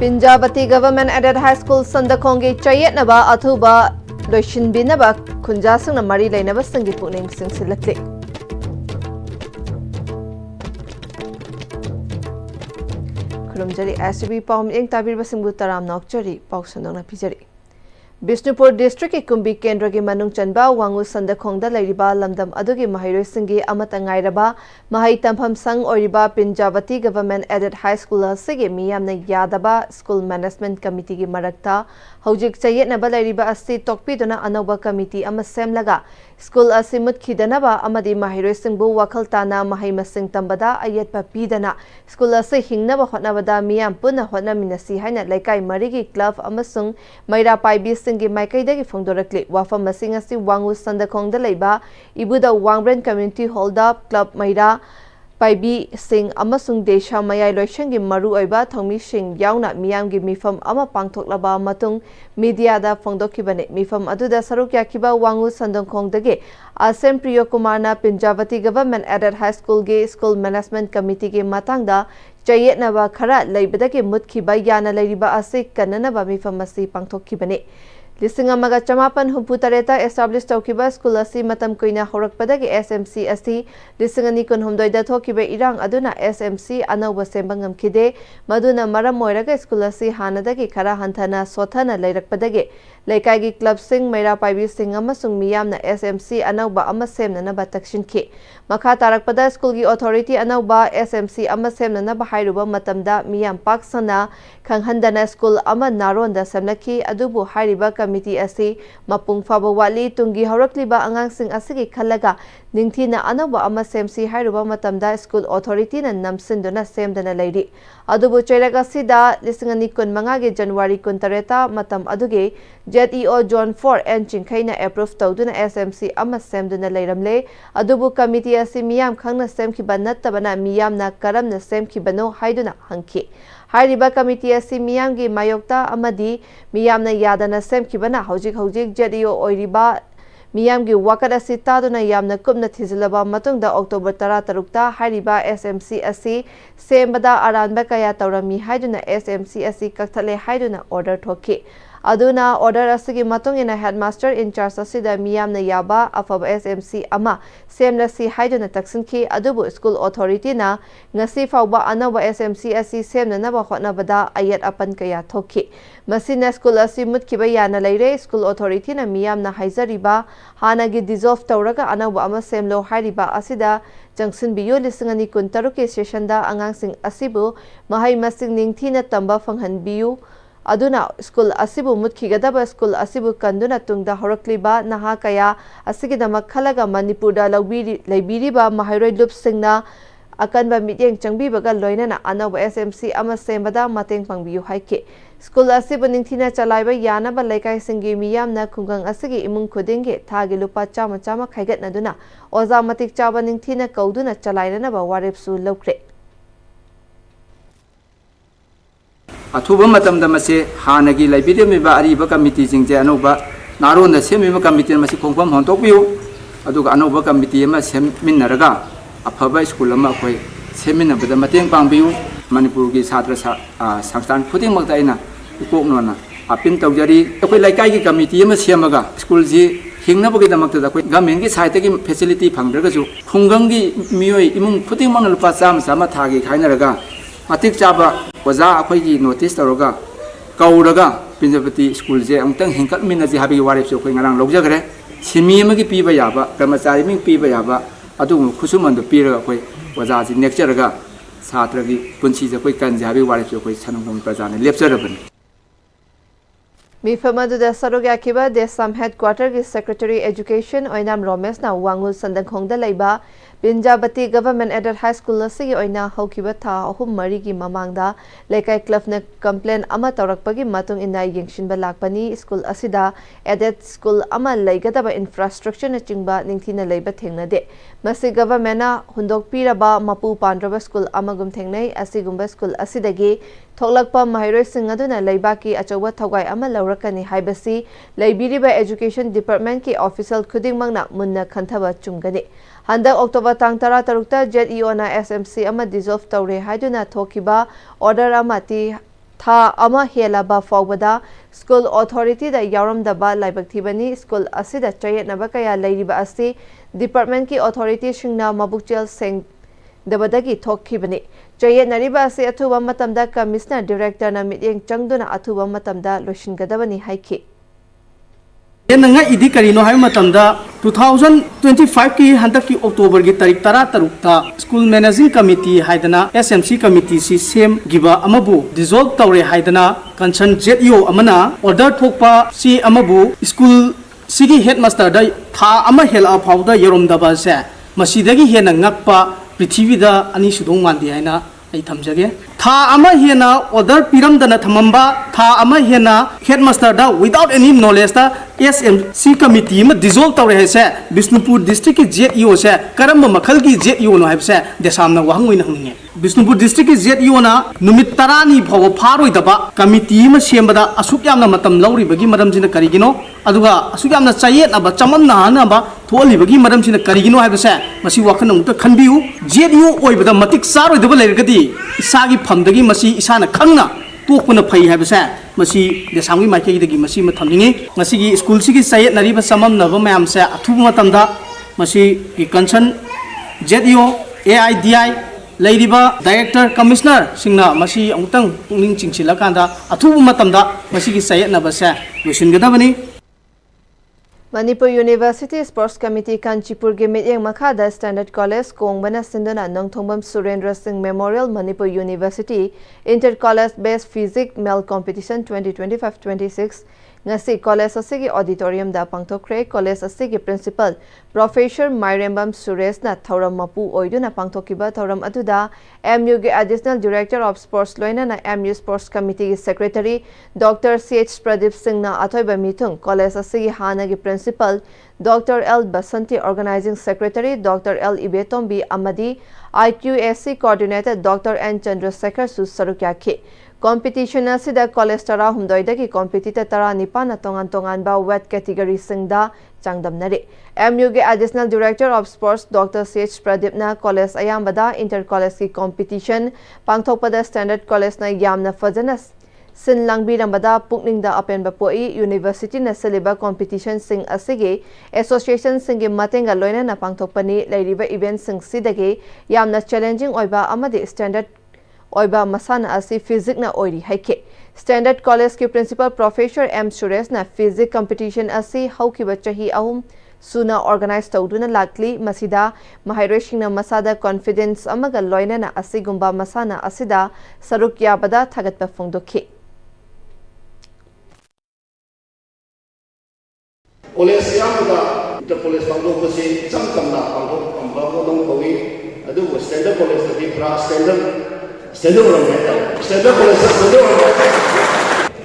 Pinjabati Government Aided High School Sandakongi Chayetnaba Athuba Loishinbinaba Kunjasung Mari Lainaba Sangi Puning Singsilakli. Kurumjari SB Pom Ing Tabir Basingbu Taram Nokjari Pausandona Pijari. Bishnupur District Kumbi Kendra ki Manung Chanba Wangu Sandakongda Lairiba Lamdam Adugi Mahiro Singi Amatangairaba Mahai Tampam Sang Oriba Pinjabati Government Aided High School Sigi Miyamna Yadaba School Management Committee ki Marakta Hojik Chayetnaba Lairiba Asi Tokpiduna Anoba Committee Ama Semlaga School Asimut Kidanaba Amadi Mahiro Singbu Wakaltana Mahai Masing Tambada Ayetpa Pidana School Asi Hingnaba Hotnabada Miyam Puna Hotna Minasi Haina Laikai Marigi Club Amasung Maira Paibi Singi Maikaidagi Fondorakli Wafam Masing Asi Wangu Sandakongda Laiba Ibuda Wangbrand Community Hold Up Club Maira Paibi Sing Amasung Desha Mayai Loishangi Maru Oiba Thomi Sing Yauna Miyamgi Mifam Ama Pangtoklaba Matung Media da Fondokibane Mifam Aduda Sarukya Kiba Wangu Sandakongdagi Asem Priyo Kumarna Pinjabati Government Aided High School Ge School Management Committee Ge Matangda Chayetnaba Khara Laibadagi Mutkiba Yana Lairiba Ase Kananaba Mifam Masi Pangtokibane Lisingamaga Chamapan Humputareta established Tokiba School Asi Matam Koina Horakpadagi SMC Asi Lisingani Kun Humdoida Tokiba Irang Aduna SMC Anoba Sembangam Kide Maduna Maramoiraga School Asi Hanadagi Kara Hantana Sotana Lairakpadagi Laikagi Club Sing Maira Paibi Sing Amasung Miyamna SMC Anoba Amasem Nanaba Takshin Ki Makha Tarakpada School Gi Authority Anoba SMC Amasem Nanaba Hairuba Matamda Miyam Paksana Kanghandana School Ama Naronda Samnaki Adubu Hairiba Committee Asi Mapung Faba Wali Tungi Horakliba Angang Sing Asigi Kalaga Ningtina Anoba Amasem Si Hairuba Matamda School Authority na Namsinduna Semdana Lady Adubu Chayraga Sida Lisingani Kun Mangagi January Kun Tareta Matam Aduge JEO John 4 and Chinkaina approved Toduna SMC Ama Semduna Lairamle Adubu Committee Asi Miyam Kangna Semkiba Natabana Miyam na Karamna Semkibano Haiduna Hanki Hairiba Committee Asi Miyamgi Mayokta Amadi Miyamna Yadana Semkibana Hojik JEO Oiriba Miyamgi Wakada Sitaduna Yamna Kumna Tizilaba Matungda October Taratarukta Hairiba SMC Asi Sembada Aranba Kaya Taurami Haiduna SMC Asi Kaktale Haiduna Order Toki Aduna order asigi matung ina headmaster in charge asida miyamna yaba afaba SMC ama semla si haiduna taksinki adubu school authority na ngasi fawba anawa SMC asi semna naba hotnabada ayat apan kaya thoki masina school asi mutkiba yana leire school authority na miyamna haizariba hanagi dissolve tawraga anawa ama semlo hairiba asida Junction Biyo Lisingani Kuntaruki session da angang sing asibu mahai masing ningthina tamba fanghan biyu Aduna school asibu mutkigadaba school asibu kanduna tungda horakliba naha kaya asigidamak khalaga Manipurda laibiriba mahairoi lup singna akanba mityeng changbibaga loinana anoba SMC ama sembada mateng pangbiyu haike school asibu ningthina chalaiba yanaba laikai singi miyamna khungang asigi imung khudinge thagi lupa chama chama khaigatnaduna oza matik chaba ningthina kauduna chalainanaba warepsu lokre Athuba matamda mase hanagi laibide meba ariba committee jingje anoba naronda semima committee mase khongfam hontokbiu aduga anoba committee ma seminaraga afaba school ama khoi seminabada mateng pangbiu Manipur gi chhatra sangstan khuding makta ina ikoknona apin tawjari khoi laikai gi committee ma semaga school ji hingnabagi damakta khoi government gi side gi facility phangdraga ju khunggang gi miyoi imung khuding mang lupa cham sama thagi khainaraga Matik chaba waza akhoi notice taroga kauraga Pinjabati school je amtang hingkat mina ji habi warip so khoi ngarang logjagre simi amagi piba yaba karmachari ming piba yaba adu khusuman do pira khoi waza ji necture ga chhatra gi punchi je khoi kan ji habi warip so khoi chanungom prajane lepjarabani Mifamadu da Sarugya Kiba Desam Headquarter ki Secretary Education Oinam Romes na Wangu Sandakongda Laiba Pinjabati Government Aided High School asigi oina haukiba tha ahum mari gi mamangda Laikai Club na complaint ama tawrakpagi matung ina yengshinba lakpani school asida aided school ama laigadaba infrastructure na chingba ningthina leiba thengnade masi government na hundok piraba mapu pandraba school amagum thengnai asigumba school asidagi thoklakpa mahairoi sing aduna leibaki achoba thogai ama laurakani haibasi leibiriba education department ki official khudingmangna munna khanthaba chungani Handak October tang tara tarukta JEO na SMC ama dissolve tawre haiduna thokiba order amati tha ama helaba fawbada school authority da yaramdaba laibak thibani school asida chayetnaba kaya leiriba ase department ki authority shingna mabukchel seng dabadagi thokhibani chayetnariba ase athuba matamda commissioner director na mityeng changduna athuba matamda loshingadabani haiki Nanga idi karino hai matamda 2025 ki handak ki October ki tarik tara tarukta school managing committee haidana SMC committee si sem giba amabu dissolve tawre haidana concern ZEO amana order thokpa si amabu school sigi headmaster da tha ama hel a phawda yerom da ba se masidagi hena ngakpa prithivida ani sudong mandi haina ai thamjage tha ama hena order piram dana thamamba tha ama hena headmaster da without any knowledge da SMC committee ma dissolve tawre hai se Bishnupur district ki ZEO se karamba makhal ki ZEO no hai se desamna wahangoi na hangge Bishnupur district ki ZEO na numit tarani phawa pharoi daba committee ma sembada asuk yamna matam lauri bagi madam jina karigino aduga asuk yamna chayet na ba chamam na na ba tholi bagi madam jina karigino hai se masi wakhan umta khanbiu ZEO oi bada matik saroi daba lergadi isagi phamdagi masi isana khangna tokpuna phai hai se masi desamgi maikei dagi masi ma thamningi masi gi school sigi sayet nari ba samam na ba mayam se athu matamda masi ki concern ZEO AIDI leiriba director commissioner singna masi amutang pungning chingchila kanda athu matamda masi gi sayet na ba se losingadabani Manipur University Sports Committee Kanchipur ge mityeng makhada Standard College kongbana sindana Nongthongbam Surendra Singh Memorial Manipur University Inter College Based Physics Mel Competition 2025-26 ngasi college asigi auditorium da pangthokre college asigi principal Professor Mairembam Suresh na thoram mapu oiduna pangthokiba thoram aduda MU ge additional director of sports loina na MU Sports Committee secretary Dr. CH Pradip Singh na athoiba mithung college asigi hana ge principal Dr. L Basanti organizing secretary Dr. L Ibetombi amadi IQSC coordinator Dr. N Chandrasekhar su sarukyakhi competition asida college tara humdoi ki competitor tara nipana tongan tongan ba wet category singda changdamnari MU ge additional director of sports Dr. CH Pradip na college ayambada inter college ki competition pangthokpada standard college na yamna fajana sin langbi rambada pukning da apen bapoi university na seliba competition sing asige association singe matenga loina na pangthokpani leiriba event sing sidage yamna challenging oiba amadi standard oiba masana asi physics na oiri haike standard college ki principal professor M Suresh na physics competition asi haukiba chahi ahum suna organize tawduna lakli masida mahaireshing na masada confidence amaga loina na asi gumba masana asida saruk yabada thagatpa phongdokhi college yamada the college phongdok se chamkamna phongdok phongdok dong kowi adu standard college the pra standard college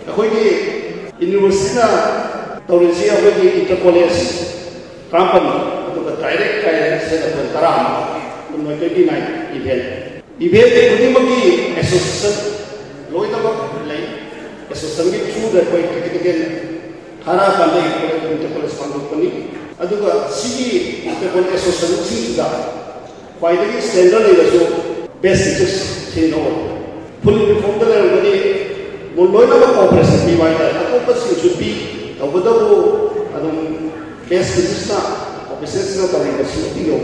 अखोई university ना तौरीसी अखोई inter college company तो का direct से अपन तरा हम 29 event कुछ मगी association लोई तो लाइन association की चूड़ है कोई कितने खाना बंदे inter college company अदुगा सी inter college association सी दा फाइनली standard ले जो basics no fully reformed the Moloina operation be why the opposite should be over the case business officers of the city of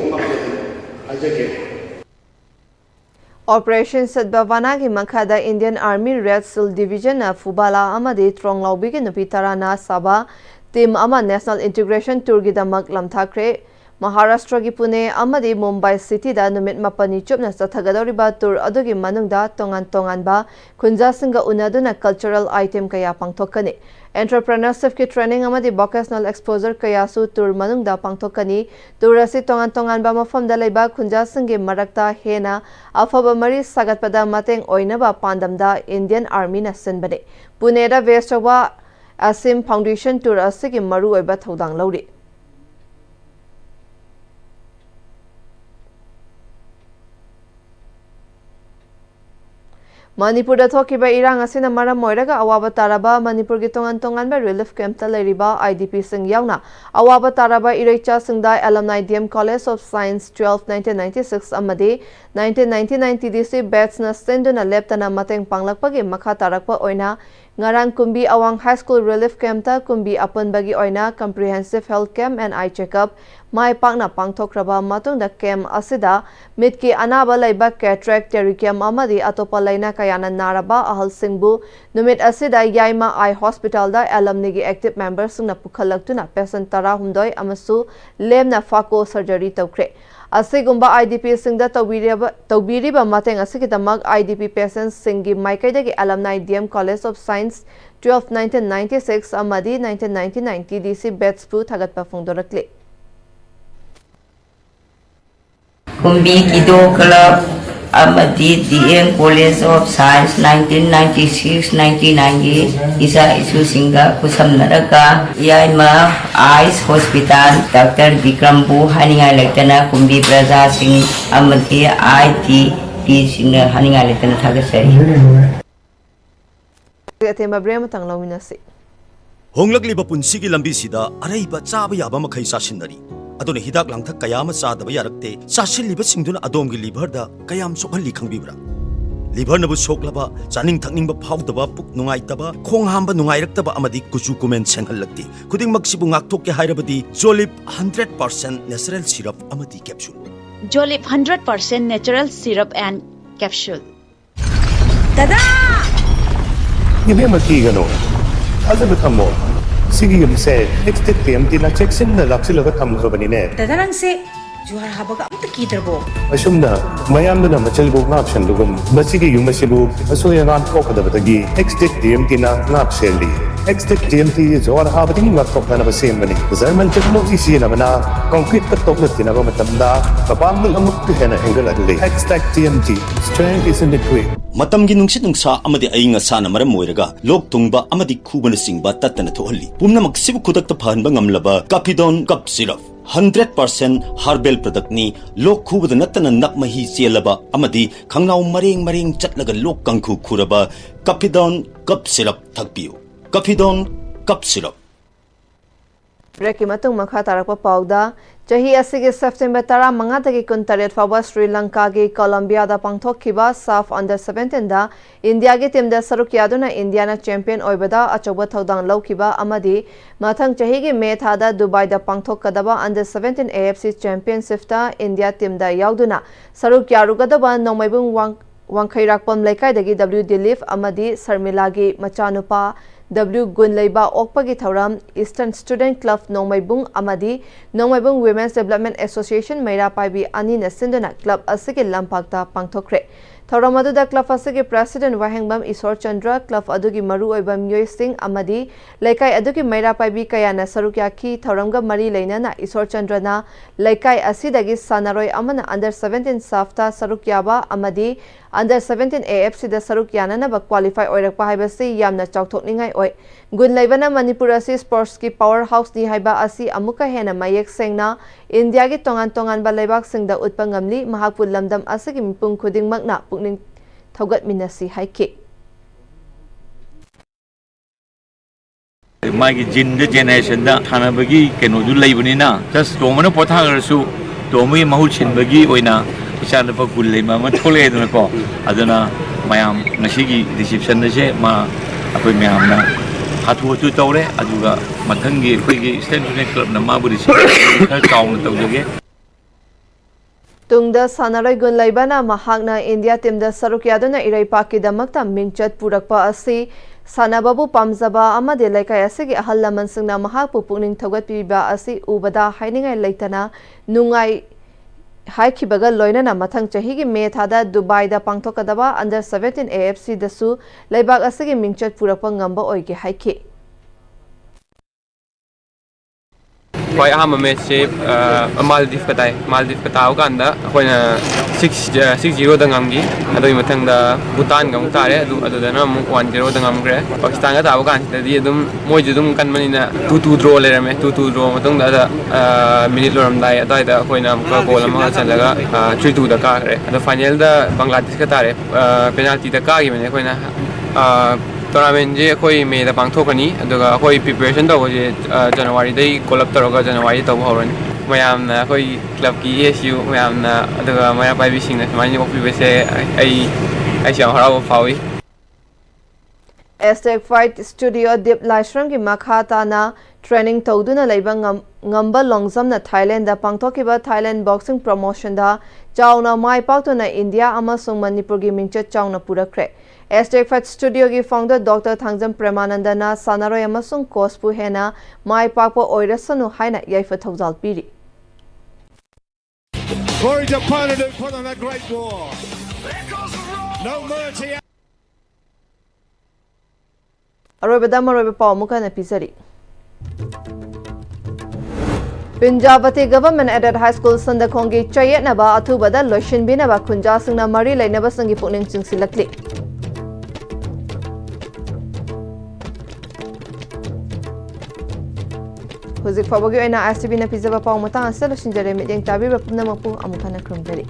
Operation Sadbhavana ki makhada Indian Army Red Seal Division na Fubala amadi Tronglaubi ki nupitara na Sabha team ama National Integration Tour gi damak lamthakre Maharashtra ki Pune amadi Mumbai City da numit mapani chupna sathagadoriba tour adugi manungda tongan ba kunja singa unaduna cultural item kaya pangthokani entrepreneurship ki training amadi vocational exposure kaya su tour manungda pangthokani tour asi tongan ba mafamda leiba kunja singi marakta hena afaba mari sagatpada mateng oina ba pandamda Indian Army na sinbane Pune da Vestowa Asim Foundation tour asigi maru oiba thodang lauri Manipur thokiba irang asina maram moiraga awaba taraba Manipur gi tongan tonganba relief camp ta leriba IDP sing yauna awaba taraba ireicha singdai alumni DM College of Science 12 1996 amadi 1999 TDC batch na senduna leptana mateng panglakpagi makha tarakpa oina ngarang kumbi awang high school relief camp ta kumbi apunbagi oina comprehensive health camp and eye checkup mai pakna pangthokraba matungda camp asida mitki anaba laiba cataract tericum amadi atopa laina kayana naraba ahal singbu numit asida yaima eye hospital da alumni gi active members sungna pukhalaktuna patient tara humdoi amasu lemna fako surgery tawkre asigumba IDP singda tawbiriba mateng asikidamak IDP patients singi maikaidagi alumni DM College of Science 12 1996 amadi 1999 TDC batch pu thagatpa phongdorakle Kumbi Kido Club amadi DM College of Science 1996-1998 isa isu singga kusamnaraga yaima Eyes Hospital Dr. Vikram Bu haninga lektana kumbi praja sing amadi IT singna haninga lektana thagasari tema brema tanglawinasi honglakliba punsigi lambisida araiba chaba yaba makhai sasinari adone hidak langthak kayama chadaba yarakte chasilliba singduna adomgi liver da kayam sokhalli khangbibra liver nabu soklaba chaning thakningba phawdaba puk nungaitaba khong hamba nungairaktaba amadi kuchu kumen senhallakti khuding maksibu ngakthok ke hairabadi jolip 100% natural syrup amadi capsule Jolip 100% natural syrup and capsule Tada Give him a key, you know. As a become more. Sigi yung say, next day, Pm-Istv na check sin na laksi lagat ham ko banine. Dadarang se, juhar habaga ang takitarbo. Asum na, mayam na machalbo ngap siyan lugum. Masigi yung masibu, aso yung ngap ko kada batagi. Next day, Pm-Istv na ngap seli. Next day, Pm-Istv juhar habating ngap tok na nabasim bani. Zaman technology siya naman na concrete ka tok na tinaba matamda. Kapamul ang muktihan na hinggal adli. Next day, Pm-Istv, strength is in the quick. matamgi nungsit nungsa amadi ainga sana maram moiraga lok tungba amadi khubana singba tatana thohalli pumna maksibu khudakta phanba ngamlaba Capidon cup syrup 100% herbal product ni lok khubada natana nakmahi chelaba amadi khangnaw mareng chatlaga lok kangkhu khuraba Capidon cup syrup thakpiu Capidon cup syrup Breki matung makha tarakpa pawda chahi asigi September 15 dagi 28 fawa Sri Lanka gi Colombia da pangthokkiba SAF under 17 da India gi team da saruk yaduna India na champion oibada achoba thodang laukiba amadi mathang chahi gi May thada Dubai da pangthokkadaba under 17 AFC championship ta India team da yauduna saruk yarugadaba nomaibung wangkhairakpam laikai dagi W Dilip amadi Sarmila gi machanupa W Gunleiba Okpagi Thauram Eastern Student Club Nongmaibung Amadi Nongmaibung Women's Development Association Meira Paibi Ani na Sinduna Club Asigi Lampakta Pangthokre Thauram aduda club asigi President Wahengbam Isor Chandra Club adugi Maru Oibam Yoy Singh Amadi Laikai adugi Meira Paibi Kayana Sarukyaki Thauramga Mari Leinana Isor Chandra na Laikai asidagi Sanaroi Amana Under 17 Safta Sarukyaba Amadi Under 17 AFC da Sarukyana na ba qualify oirakpa haibasi yamna chawthokningai oi Gunlaibana Manipur asi sports ki powerhouse ni haiba asi amuka hena mayek sengna India gi tongan ba laibak singda utpa ngamli mahakpul lamdam asigi mipung khuding makna pukning thogat minasi haike मागी जिन generation दा थानाबगी केनोदु लैबनिना just तोमनो पोथागरसु तोमई महु छिनबगी ओइना इसानपा गुल्लेमा म थोलेदनको अदना मयाम नसिगी reception नसे मा अखोय मयामना हाथु हतु तौरे अदुगा मथंगी अखोयगी student club न माबु reception खर काउन तौजगे Tungda Sanaroi Gunlaibana mahakna India team da saruk yaduna Iraipaki damakta mingchat purakpa asi Sanababu pamzaba amade laikai asigi ahal laman singna mahakpu pukning thogat piba asi ubada hainingai leitana nungai haikibaga loinana mathang chahigi May thada Dubai da pangthokadaba under 17 AFC dasu laibak asigi mingchat purakpa ngamba oige haike ꯈ꯭ꯋꯥꯏ ꯑꯍꯥꯟꯕ ꯃꯦꯠꯆꯁꯦ ꯃꯥꯜꯗꯤꯞꯀ ꯇꯥꯏ ꯃꯥꯜꯗꯤꯞꯀ ꯇꯥꯕ ꯀꯥꯟꯗ ꯑꯩꯈꯣꯏꯅ 6-0ꯗ ꯉꯝꯈꯤ ꯑꯗꯨꯒꯤ ꯃꯊꯪꯗ ꯚꯨꯇꯥꯟꯒ ꯑꯃꯨꯛ ꯇꯥꯔꯦ ꯑꯗꯨꯗꯅ ꯑꯃꯨꯛ 1-0ꯗ ꯉꯝꯈ꯭ꯔꯦ ꯄꯥꯀꯤꯁꯇꯥꯟꯒ ꯇꯥꯕ ꯀꯥꯟꯁꯤꯗꯗꯤ ꯑꯗꯨꯝ ꯃꯣꯏꯁꯨ ꯑꯗꯨꯝ ꯀꯟꯕꯅꯤꯅ 2-2 ꯗ꯭ꯔꯣ ꯂꯩꯔꯝꯃꯦ 2-2 ꯗ꯭ꯔꯣ ꯃꯇꯨꯡꯗ ꯃꯤꯅꯤꯠ ꯂꯣꯏꯔꯝꯗꯥꯏ ꯑꯗꯨꯋꯥꯏꯗ ꯑꯩꯈꯣꯏꯅ ꯑꯃꯨꯛꯀ ꯒꯣꯜ ꯑꯃꯒ ꯆꯜꯂꯒ 3-2ꯗ ꯀꯥꯈ꯭ꯔꯦ ꯑꯗꯣ ꯐꯥꯏꯅꯦꯜꯗ ꯕꯪꯒ꯭ꯂꯥꯗꯦꯁꯀ ꯇꯥꯔꯦ ꯄꯦꯅꯥꯜꯇꯤꯗ ꯀꯥꯈꯤꯕꯅꯦ ꯑꯩꯈꯣꯏꯅ ꯇꯣꯔꯅꯥꯃꯦꯟꯁꯦ ꯑꯩꯈꯣꯏ ꯃꯦꯗ ꯄꯥꯡꯊꯣꯛꯀꯅꯤ ꯑꯗꯨꯒ ꯑꯩꯈꯣꯏ ꯄ꯭ꯔꯤꯄꯦꯔꯦꯁꯟ ꯇꯧꯕꯁꯦ ꯖꯅꯋꯥꯔꯤꯗꯩ ꯀꯣꯜ ꯑꯞ ꯇꯧꯔꯒ ꯖꯅꯋꯥꯔꯤ ꯇꯧꯕ ꯍꯧꯔꯅꯤ ꯃꯌꯥꯝꯅ ꯑꯩꯈꯣꯏ ꯀ꯭ꯂꯕꯀꯤ ESU ꯃꯌꯥꯝꯅ ꯑꯗꯨꯒ ꯃꯩꯔꯥ ꯄꯥꯏꯕꯤꯁꯤꯡꯅ ꯁꯨꯃꯥꯏꯅ ꯑꯣꯛꯄꯤꯕꯁꯦ ꯑꯩꯁꯨ ꯌꯥꯝ ꯍꯔꯥꯎꯕ ꯐꯥꯎꯏ Aztec Fight Studio Deep Laishram ki makha tana training tawduna leiba ngamba longzamna Thailand da pangthokiba Thailand boxing promotion da chauna mai paktuna India amasung Manipur gi mingchet chauna purakre Aztec Fight Studio gi founder Dr. Thangjam Premanandana sanaroi amasung coach pu hena mai pakpa oirasanu haina yaifa thawjal piri Glory to opponent who put on a great war. No mercy. Arobada marobe pawmuka na pisari Punjabati Government Aided High School Sandakhongi Chayetnaba Athubada Loishin Binaba Kunja Singna Mari Lainaba Sangi Pukning Chingsilakli Huzik Fabagi Oina ISTV na Pizaba Pawmata Anselo Shinjare Mideng Tabi Rapuna Mapu Amukana Krumjari